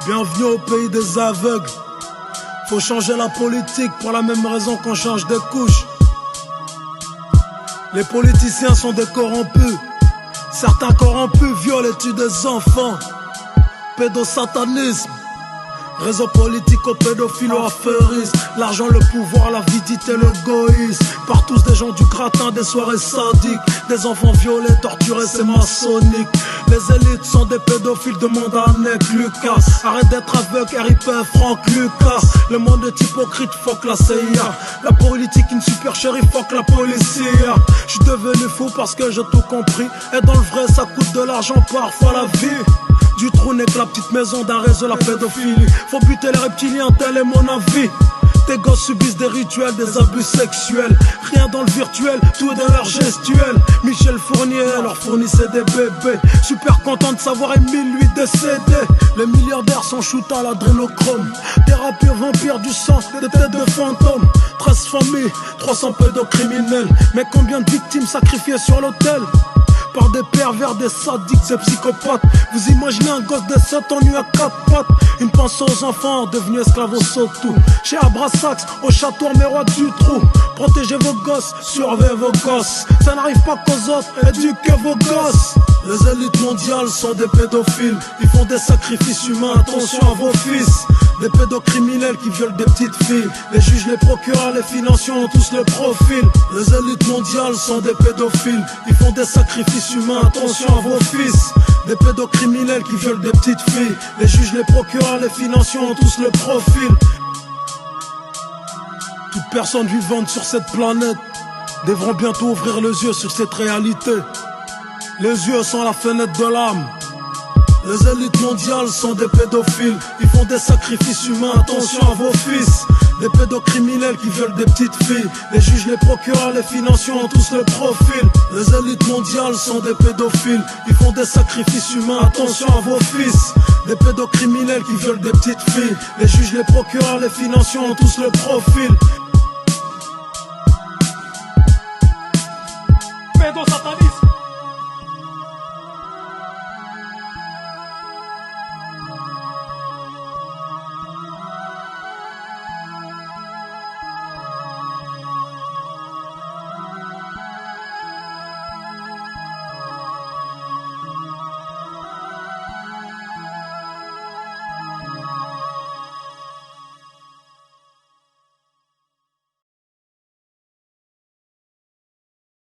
Bienvenue au pays des aveugles. Faut changer la politique pour la même raison qu'on change de couche. Les politiciens sont des corrompus. Certains corrompus violent et tuent des enfants. Pédosatanisme. Réseau politico-pédophilo-affairisme. L'argent, le pouvoir, l'avidité, l'égoïsme. Par tous des gens du gratin, des soirées sadiques. Des enfants violés, torturés, c'est maçonnique. Les élites sont des pédophiles, demande à Nick Lucas. Arrête d'être aveugle, RIP Franck Lucas. Le monde est hypocrite, fuck la CIA. La politique, une super chérie, fuck la policia. J'suis devenu fou parce que j'ai tout compris. Et dans le vrai, ça coûte de l'argent, parfois la vie. Du trou n'est que la petite maison d'un réseau, la pédophilie. Faut buter les reptiliens, tel est mon avis. Tes gosses subissent des rituels, des abus sexuels. Rien dans le virtuel, tout est dans leur gestuel. Michel Fournier leur fournissait des bébés. Super content de savoir Émile lui décédé. Les milliardaires sont shootés à l'adrénochrome. Des rappeurs vampires du sang, des têtes de fantômes. 13 familles, 300 pédocriminels. Mais combien de victimes sacrifiées sur l'autel? Par des pervers, des sadiques, des psychopathes. Vous imaginez un gosse de 7 ans nu à 4 pattes. Une pensée aux enfants devenus esclaves au sautou. Chez Abrasax, au château mes rois du trou. Protégez vos gosses, surveillez vos gosses. Ça n'arrive pas qu'aux autres, éduquez vos gosses. Les élites mondiales sont des pédophiles. Ils font des sacrifices humains, attention à vos fils. Des pédocriminels qui violent des petites filles. Les juges, les procureurs, les financiers ont tous le profil. Les élites mondiales sont des pédophiles. Ils font des sacrifices humains, attention à vos fils. Des pédocriminels qui violent des petites filles. Les juges, les procureurs, les financiers ont tous le profil. Toute personne vivante sur cette planète devront bientôt ouvrir les yeux sur cette réalité. Les yeux sont la fenêtre de l'âme. Les élites mondiales sont des pédophiles. Ils font des sacrifices humains, attention à vos fils. Des pédocriminels qui violent des petites filles. Les juges, les procureurs, les financiers ont tous le profil. Les élites mondiales sont des pédophiles. Ils font des sacrifices humains, attention à vos fils. Des pédocriminels qui violent des petites filles. Les juges, les procureurs, les financiers ont tous le profil. Pédosatanisme.